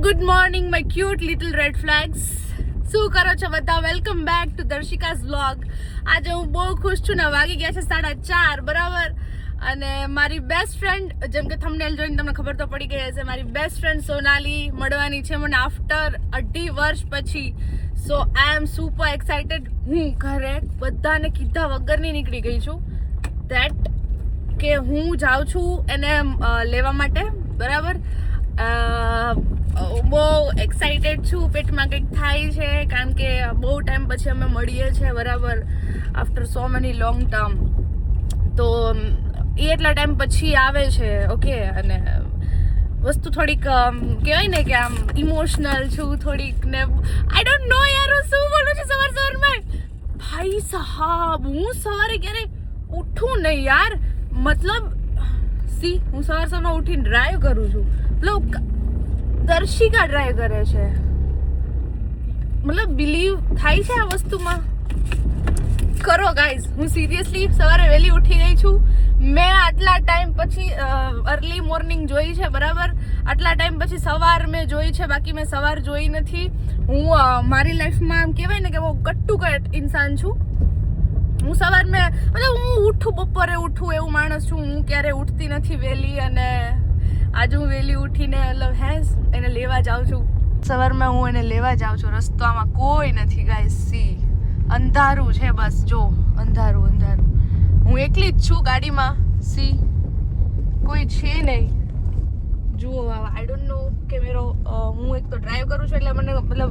Good morning my cute little red flags. શું કરો છો બધા? Welcome back to Darshika's vlog. આજે હું બહુ ખુશ છું ને વાગી ગયા છે 4:30 બરાબર. અને મારી બેસ્ટ ફ્રેન્ડ, જેમ કે થંબનેલ જોઈને તમને ખબર તો પડી ગઈ હશે, મારી બેસ્ટ ફ્રેન્ડ સોનાલી મળવાની છે મને આફ્ટર 2.5 વર્ષ પછી. સો આઈ એમ સુપર એક્સાઇટેડ. હું ઘરે બધાને કીધા વગરની નીકળી ગઈ છું ધેટ કે હું જાઉં છું એને લેવા માટે બરાબર. બહુ એક્સાઇટેડ છું, પેટમાં કંઈક થાય છે કારણ કે બહુ ટાઈમ પછી અમે મળીએ છીએ બરાબર, after so many long term. તો એ એટલા ટાઈમ પછી આવે છે ઓકે. અને વસ્તુ થોડીક કહેવાય ને કે આમ ઇમોશનલ છું થોડીક ને. આઈ ડોન્ટ નો યાર હું શું બોલું છું સવારમાં. ભાઈ સાહેબ, હું સવારે ક્યારે ઉઠું નહીં યાર. મતલબ હું સવારમાં ઉઠીને ડ્રાઈવ કરું છું. મતલબ દર્શિકા ડ્રાઈવ કરે છે. મતલબ બિલીવ થાય છે આ વસ્તુમાં? કરો ગાઈઝ, હું સિરિયસલી સવારે વહેલી ઉઠી ગઈ છું. મેં આટલા ટાઈમ પછી અર્લી મોર્નિંગ જોઈ છે બરાબર. આટલા ટાઈમ પછી સવાર મેં જોઈ છે, બાકી મેં સવાર જોઈ નથી. હું મારી લાઈફમાં આમ કહેવાય ને કે બહુ કટ્ટુ કટ ઇન્સાન છું. હું સવાર મેં મતલબ હું ઉઠું બપોરે ઉઠું એવું માણસ છું. હું ક્યારે ઉઠતી નથી વહેલી, અને આજે હું વહેલી ઉઠીને મતલબ એને લેવા જાઉં છું. સવારમાં હું એને લેવા જાઉં છું. રસ્તામાં કોઈ નથી ગાઈસ. સી અંધારું છે બસ, જો અંધારું અંધારું. હું એકલી જ છું ગાડીમાં. સી કોઈ છે નહીં. જુઓ આઈ ડોન્ટ નો કેમેરો. હું એક તો ડ્રાઈવ કરું છું એટલે મને મતલબ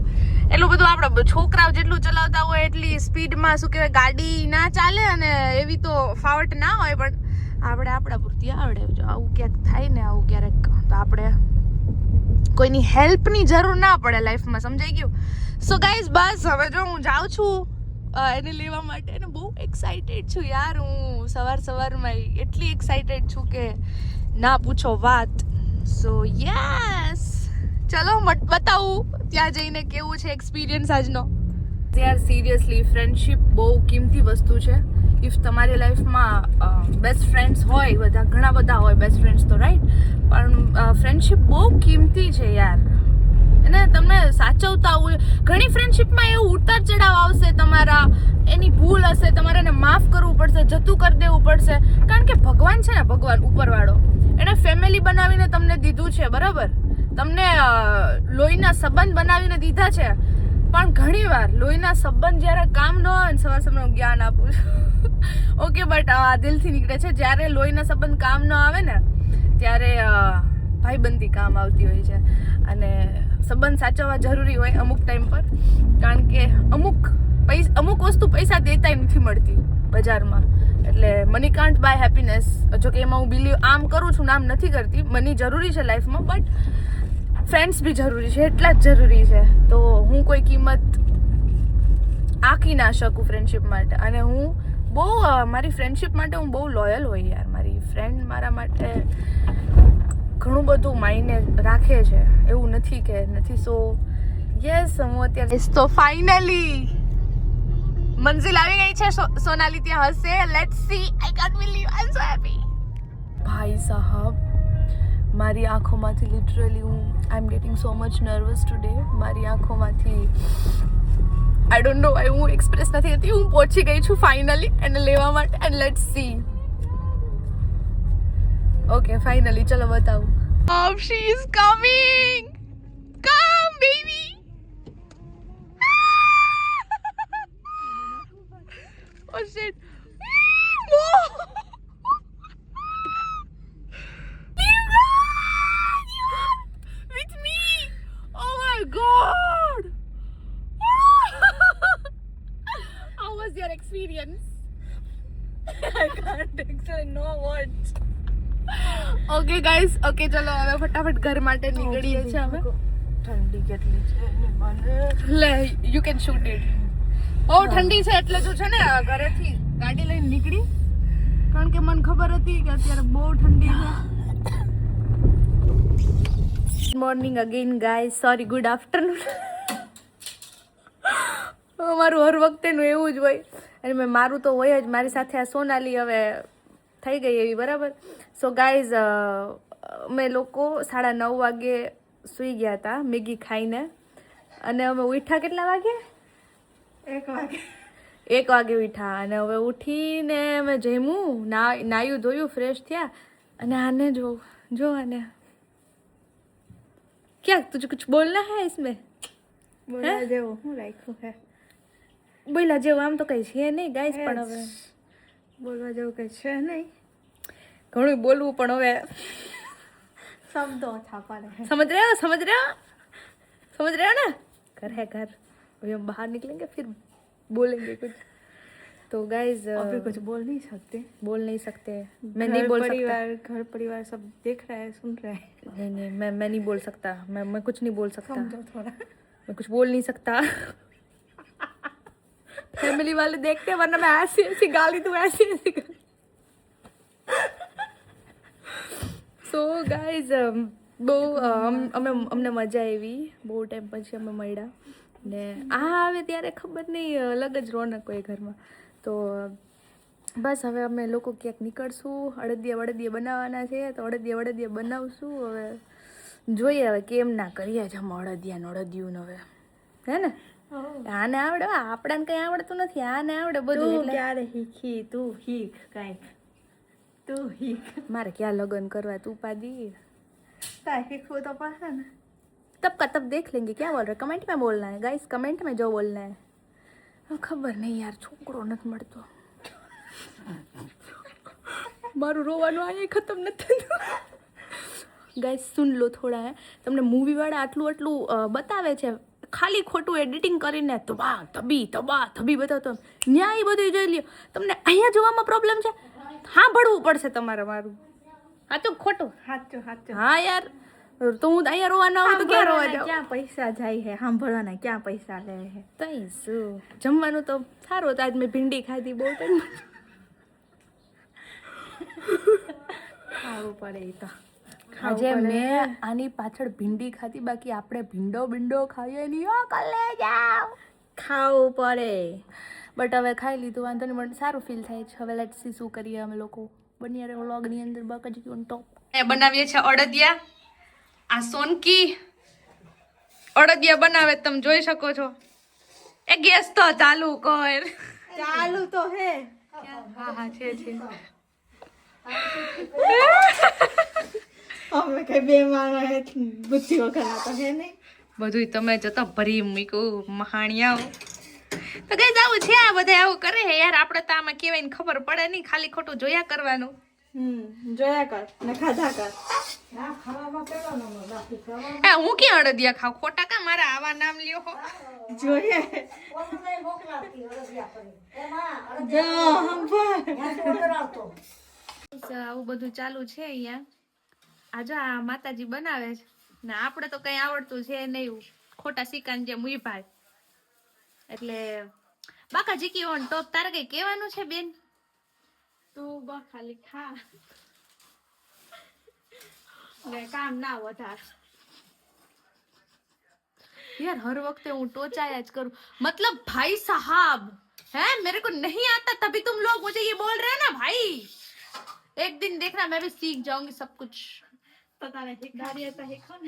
એટલું બધું આપણે છોકરાઓ જેટલું ચલાવતા હોય એટલી સ્પીડમાં શું કહેવાય ગાડી ના ચાલે, અને એવી તો ફાવટ ના હોય, પણ આપણે આપણા પૂરતી આવડે. જો આવું ક્યાંક થાય ને આવું ક્યારેક, તો આપણે કોઈની હેલ્પની જરૂર ના પડે લાઈફમાં. સમજાઈ ગયું? સો ગાઈઝ બસ હવે જો હું જાઉં છું એને લેવા માટે, ને બહુ એક્સાઇટેડ છું યાર. હું સવારમાં એટલી એક્સાઇટેડ છું કે ના પૂછો વાત. સો યસ, ચલો બતાવું ત્યાં જઈને કેવું છે એક્સપિરિયન્સ આજનો. યાર સિરિયસલી ફ્રેન્ડશિપ બહુ કિંમતી વસ્તુ છે. ઇફ તમારી લાઈફમાં બેસ્ટ ફ્રેન્ડ્સ હોય, બધા ઘણા બધા હોય બેસ્ટ ફ્રેન્ડ્સ તો રાઈટ, પણ ફ્રેન્ડશિપ બહુ કિંમતી છે યાર. અને તમને સાચવતા હોય. ઘણી ફ્રેન્ડશિપમાં એવું ઉતાર ચઢાવ આવશે તમારા, એની ભૂલ હશે, તમારે એને માફ કરવું પડશે, જતું કરી દેવું પડશે. કારણ કે ભગવાન છે ને, ભગવાન ઉપરવાળો, એણે ફેમિલી બનાવીને તમને દીધું છે બરાબર. તમને લોહીના સંબંધ બનાવીને દીધા છે, પણ ઘણી વાર લોહીના સંબંધ જ્યારે કામ ન હોય ને, સવારમાં હું જ્ઞાન આપું છું ઓકે, બટ દિલથી નીકળે છે. જ્યારે લોહીના સંબંધ કામ ન આવે ને, ત્યારે ભાઈબંધી કામ આવતી હોય છે. અને સંબંધ સાચવવા જરૂરી હોય અમુક ટાઈમ પર, કારણ કે અમુક વસ્તુ પૈસા દેતાય નથી મળતી બજારમાં. એટલે મની કાન્ટ બાય હેપીનેસ. જો કે એમાં હું બિલીવ આમ કરું છું ને આમ નથી કરતી. મની જરૂરી છે લાઈફમાં, બટ ફ્રેન્ડ્સ બી જરૂરી છે, એટલા જ જરૂરી છે. તો હું કોઈ કિંમત આંકી ના શકું ફ્રેન્ડશિપ માટે. અને હું બહુ મારી ફ્રેન્ડશિપ માટે હું બહુ લોયલ હોય યાર. મારી ફ્રેન્ડ મારા માટે ઘણું બધું માયને રાખે છે, એવું નથી કે નથી. સો યસ, હું અત્યારે તો ફાઇનલી મંઝિલ આવી ગઈ છે. સોનાલી ત્યાં હશે. Let's see. I can't believe, I am so happy. ભાઈ સાહેબ, મારી આંખોમાંથી literally I am getting so much nervous today. મારી આંખોમાંથી આઈ ડોન્ટ નો વાય હું એક્સપ્રેસ નથી કરતી. હું પહોંચી ગઈ છું ફાઇનલી એને લેવા માટે. And let's see. Okay finally, ચલો બતાવું. She is coming. Come baby. Oh shit. With me. Oh my god. How was your experience? I can't explain, no words. Okay guys, okay ચલો હવે ફટાફટ ઘર માટે નીકળીએ છીએ હવે. ઠંડી કેટલી છે લે, યુ કેન શૂટ ઇટ. બહુ ઠંડી છે એટલે જો છે ને ઘરેથી ગાડી લઈને નીકળી, કારણ કે મને ખબર હતી કે અત્યારે બહુ ઠંડી છે. Good morning again guys, sorry good afternoon. મારું હર વખતેનું એવું જ હોય. અને મારું તો હોય જ. મારી સાથે આ સોનાલી હવે થઈ ગઈ એવી બરાબર. સો ગાઈઝ અમે લોકો 9:30 વાગે સૂઈ ગયા હતા મેગી ખાઈને, અને અમે ઉઠ્યા કેટલા વાગે? 1 વાગે. 1 વાગે ઉઠ્યા, અને હવે ઉઠીને અમે જમ્યું, નાયું ધોયું, ફ્રેશ થયા, અને આને જો આને ક્યાં તુझे कुछ बोलना है इसमें? બોલવા જેવું હું રાખ્યું હે? બોલ્યા જેવું આમ તો કઈ છે નહીં ગાઈસ, પણ હવે બોલવા જેવું કઈ છે નહીં. ઘણું બોલવું, પણ હવે શબ્દો ઓછા પડે. समझ रहे हो ना? घर है घर, अभी हम बाहर निकलेंगे फिर बोलेंगे कुछ. तो गाइस अभी कुछ बोल नहीं सकते. बोल नहीं सकते, मैं नहीं बोल सकता. घर परिवार सब देख रहा है, सुन रहा है. नहीं मैं नहीं बोल सकता, मैं कुछ नहीं बोल सकता. समझो थोड़ा. मैं कुछ बोल नहीं सकता. फैमिली वाले देखते हैं, वरना मैं ऐसी गाली दूं, ऐसी સો ગાઈઝ બહુ અમને મજા આવી, બહુ ટાઈમ પછી અમે મળ્યા, ને આ આવે ત્યારે ખબર નહીં અલગ જ રોનક હોય ઘરમાં. તો બસ હવે અમે લોકો ક્યાંક નીકળશું, અડદિયા બનાવવાના છે, તો અડદિયા બનાવશું. હવે જોઈએ હવે કેમ ના કરીએ જ અમે અડદિયું હવે, હે ને? આને આવડે, આપણાને કંઈ આવડતું નથી, આને આવડે બધું. એટલે ક્યારે શીખી? તું શીખ કાંઈક, તું શીખ. મારે ક્યાં લગ્ન કરવા, તું પાદી. કાંઈ શીખવું તો પડશે ને. तब का तब देख लेंगे, क्या बोल रहे? कमेंट में बोलना है गाइस, कमेंट में जो बोलना है. ખબર નહીં યાર, છોકરો નથી મળતો. મારું રોવાનું અહીંયા ખતમ નથી થતું. ગાઈસ સુન લો થોડા, હે તમને મૂવી વાળા આટલું બતાવે છે, ખાલી ખોટું એડિટિંગ કરીને ધબી બતાવતો, ન્યાય બધું જોઈ લ્યો. તમને અહીંયા જોવામાં પ્રોબ્લેમ છે, સાંભળવું પડશે તમારે મારું. સાચું ખોટું? સાચું. હા યાર, તો હું અહીંયા રોવાના આવું તો ક્યાં રોવા જાઉં? ક્યાં પૈસા જાય છે સાંભળવાના, ક્યાં પૈસા લે છે? તઈ શું જમવાનું તો સારું હતું. આજ મેં ભીંડી ખાધી, બહુ ટાઈમ ખાવું પડે એ તો. આજે મેં આની પાછળ ભીંડી ખાધી, બાકી આપણે ભીંડો ખાઈએ નહીં. કલે જાવ, ખાવું પડે. બટ હવે ખાઈ લીધું, વાંધો નહીં, મને સારું ફીલ થાય છે. હવે લેટ્સ સી શું કરીએ અમે લોકો. બન્યા રહે વ્લોગની અંદર. બાકાજી ઓન ટોપ બનાવીએ છીએ અડદિયા. આ સોનકી અડદિયા બનાવે, તમે જોઈ શકો છો. એ ગેસ તો ચાલુ કર. ચાલુ તો હે. હા છે. અમે કઈ બે માણસ બુદ્ધિ વગરના તો હે નહીં. બધું તમે જતા ભરી મૂક્યું મહાણિયાઓ. તો કઈ આવું છે, આ બધા આવું કરે હે યાર. આપણે તો આમાં કેવાય ને ખબર પડે નહીં, ખાલી ખોટું જોયા કરવાનું. જોયા કર ને ખાધા કર. હું ક્યાં અડદિયા ખાવ? ખોટા કા મારા આવા નામ લ્યો હો. જોઈએ આવું બધું ચાલુ છે અહીંયા. આજે આ માતાજી બનાવે છે ને આપણે તો કઈ આવડતું છે નહીં, ખોટા સિક્કાની જેમ ઉભા. એટલે બાકાજી કી ઓન ટોપ. તારે કઈ કહેવાનું છે બેન? તું બસ ખાલી ખા ને કામ ના વધાર. यार हर वक्त હું टोचाया જ કરું. मतलब भाई साहब है, मेरे को नहीं आता तभी तुम लोग मुझे ये बोल रहे हैं ना भाई. एक दिन देखना मैं भी सीख जाऊंगी सब कुछ. पता नहीं गाड़ी आता है कौन.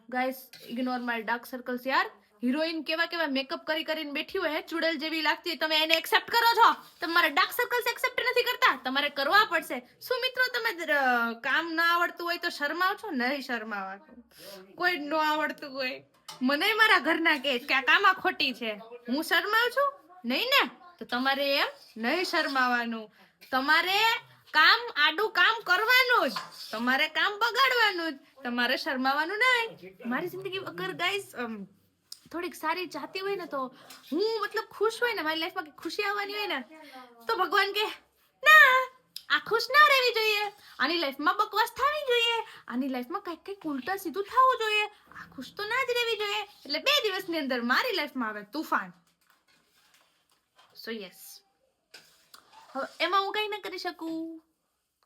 Guys ignore my dark circles यार. હિરોઈન કેવા મેકઅપ કરીને બેઠી હોય, ચુડેલ જેવી લાગતી હોય, તમે એને એક્સેપ્ટ કરો છો? તમારા ડાર્ક સર્કલ્સ એક્સેપ્ટ નથી કરતા, તમારે કરવા પડશે. શું મિત્રો તમે કામ ના આવડતું હોય તો શરમાવ છો? નહીં શરમાવાનું. કોઈ ન આવડતું હોય, મને મારા ઘરના કહે કે આ કામમાં ખોટી છે, હું શરમાવ છું? નહીં ને. તો તમારે એમ નહીં શરમાવાનું. તમારે આડું કામ કરવાનું જ, તમારે કામ બગાડવાનું જ, તમારે શરમાવાનું નહીં. મારી જિંદગી અગર ગાઈસ થોડીક સારી ચાહતી હોય ને, તો હું મતલબ ખુશ હોય ને, મારી લાઈફમાં ખુશી આવવાની હોય ને, તો ભગવાન કે ના આ ખુશ ના રહેવી જોઈએ, આની લાઈફમાં બકવાસ થવી જોઈએ, આની લાઈફમાં કંઈક ઉલટા સીધું થવું જોઈએ, આ ખુશ તો ના જ રહેવી જોઈએ. એટલે 2 દિવસની અંદર મારી લાઈફમાં આવે તુફાન. સો યસ, હવે એમાં હું કઈ ના કરી શકું,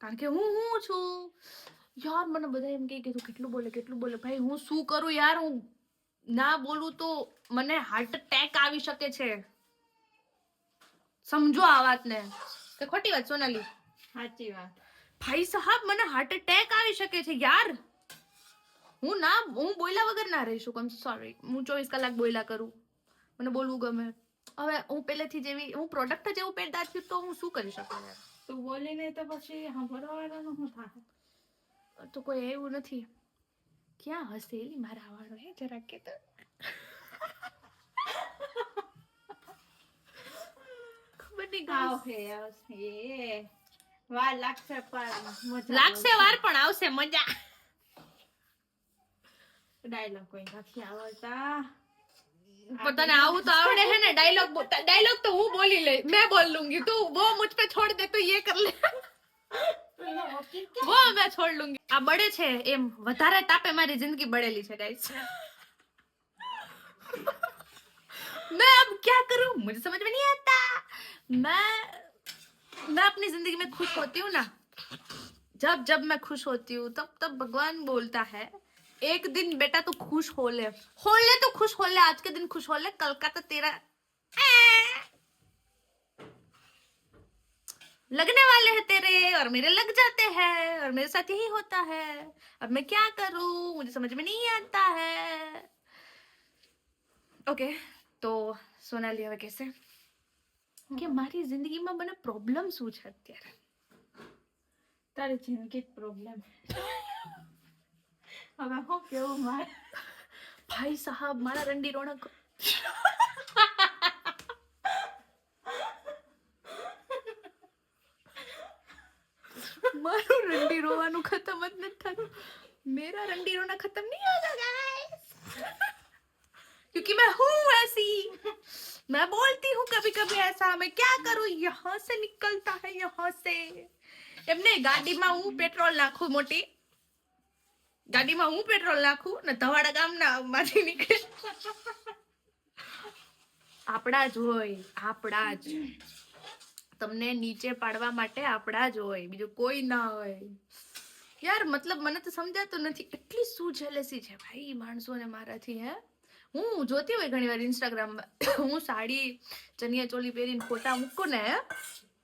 કારણ કે હું છું યાર. મને બધા એમ કે તું કેટલું બોલે. ભાઈ હું શું કરું યાર? હું ના બોલું તો મને હાર્ટ એટેક આવી શકે છે. સમજો આ વાતને, કે ખોટી વાત સોનાલી? સાચી વાત. ભાઈ સાહેબ, મને હાર્ટ એટેક આવી શકે છે યાર. હું બોલ્યા વગર ના રહી શકું. સોરી, હું 24 કલાક બોલ્યા કરું, મને બોલવું ગમે. હવે હું પહેલેથી જેવી હું પ્રોડક્ટ જેવું પેદા થયું તો હું શું કરી શકું યાર? તું બોલીને તો પછી સાંભળવાનું શું થાય? તો કોઈ એવું નથી. ક્યાં હસેલી મારા વાળો હે જરાક કે તો ખબર નહીં guys. વાર લાગશે પણ મજા લાગશે વાર પણ આવશે મજા. ડાયલોગ કોઈ નથી આવડતા. પણ તને આવું તો આવડે है ना? डायलॉग तो હું બોલી લઈ, मैं बोल लूंगी, तू वो मुझ पे छोड़ दे, तो ये कर ले. वो मैं छोड़ लूंगी. આ બળે છે એમ વધારે તાપે મારી જિંદગી બળેલી છે ગાઈસ. मैं अब क्या करूं, मुझे समझ में नहीं आता. मैं अपनी जिंदगी में खुश होती हूँ ना, जब मैं खुश होती हूँ तब भगवान बोलता है एक दिन बेटा तू खुश हो ले तो खुश हो ले, आज के दिन खुश हो ले, कल का तो तेरा लगने वाले हैं तेरे, और मेरे लग जाते हैं, और मेरे साथ यही होता है. अब मैं क्या करूं, मुझे समझ में नहीं आता है. ओके, तो सोनाली હવે કહેશે કે મારી જિંદગીમાં મને પ્રોબ્લેમ શું છે અત્યારે. તારી જિંદગી પ્રોબ્લેમ. હવે હું કેવું મારે ભાઈ સાહેબ મારા રંડી રોણક મારું રંડી રોવાનું ખતમ જ નથી થતું. मेरा रंडी रोना खत्म नहीं होगा गाइस, क्योंकि मैं हूँ ऐसी, मैं बोलती हूँ कभी कभी ऐसा. मैं क्या करूँ, यहाँ से निकलता है, यहाँ से. એમને ગાડીમાં હું પેટ્રોલ નાખું, મોટી ગાડીમાં હું પેટ્રોલ નાખું ને ધવાડા ગામના માંથી નીકળે. આપણા જ હોય, આપણા જ. તમને નીચે પાડવા માટે આપણા જ હોય, બીજું કોઈ ના હોય યાર. મતલબ મને તો સમજાતું નથી, એટલી શું જેલેસી છે ભાઈ માણસોને મારાથી. હે હું જોતી હોય ઘણી વાર ઇન્સ્ટાગ્રામમાં, હું સાડી ચનિયા ચોલી પહેરીને ફોટા મૂકું ને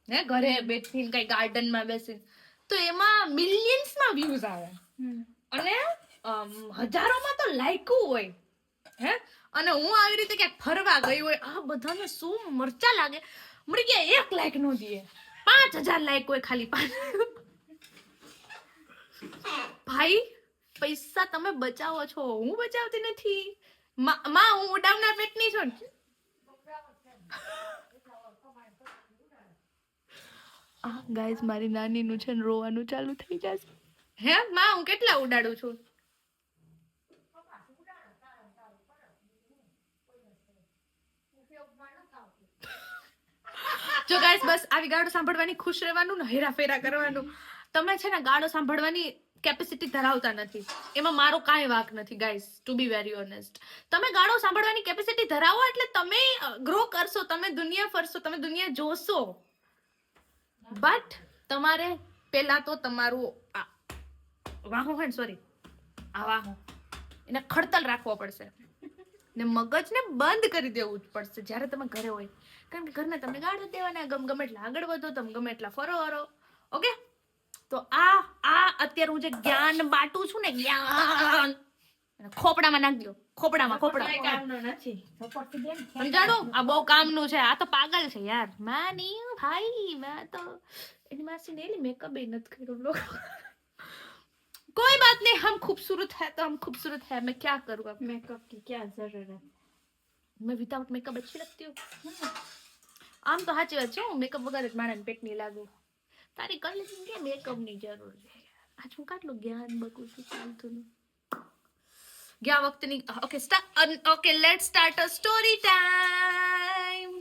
હે ઘરે બેઠીને કઈ ગાર્ડનમાં બેસીને, તો એમાં મિલિયન્સમાં વ્યૂઝ આવે અને હજારોમાં તો લાઈકો હોય હે. અને હું આવી રીતે ક્યાંક ફરવા ગઈ હોય, આ બધાને શું મરચા લાગે, મળી ગયા 1 લાઈક નો દે, 5000 લાઈક હોય ખાલી 5. ભાઈ પૈસા તમે બચાવો છો, હું બચાવતી નથી. માં હું ઉડાવનાર પેટની છું ને. આ ગાઈસ મારી નાનીનું છે ને રોવાનું ચાલુ થઈ જશે. હે માં હું કેટલા ઉડાડું છું. જો ગાઈસ બસ આવી ગાળો સાંભળવાની ખુશ રહેવાનું ને હેરાફેરા કરવાનું. તમે છે ને ગાળો સાંભળવાની કેપેસિટી ધરાવતા નથી, એમાં મારો કાંઈ વાંક નથી guys, to be very honest. તમે ગાળો સાંભળવાની કેપેસિટી ધરાવો એટલે તમે ગ્રો કરશો, તમે દુનિયા ફરશો, તમે દુનિયા જોશો. બટ તમારે પહેલા તો તમારું વાહો હોય ને, સોરી આ વાહો એને ખડતલ રાખવો પડશે ને મગજને બંધ કરી દેવું જ પડશે જ્યારે તમે ઘરે હોય. કારણ કે ઘરના તમને ગાળો દેવાના, ગમે એટલા આગળ વધો, તમે ગમે એટલા ફરો. ઓકે, તો આ અત્યારે હું જે જ્ઞાન બાટું છું ને, જ્ઞાન ખોપડામાં નાખ દો, ખોપડામાં નથી સમજાડો. આ બહુ કામનું છે, આ તો પાગલ છે યાર. મેં નહીં ભાઈ, મેં તો એની માસી ને મેકઅપ એ નથી કર્યો. कोई बात नहीं, हम खूबसूरत है तो हम खूबसूरत है, मैं क्या करूँ अब. मेकअप की क्या जरूरत है, मैं विदाउट मेकअप अच्छी लगती हूँ. આમ તો સાચી વાત છે, હું મેકઅપ વગર જ મારા પેટ નહીં લાગુ. તારી કલેક્શન કે મેકઅપ ની જરૂર છે. આજ હું કેટલું જ્ઞાન બકું છું ચાલતું. ગયા વખતની okay let's start a story time.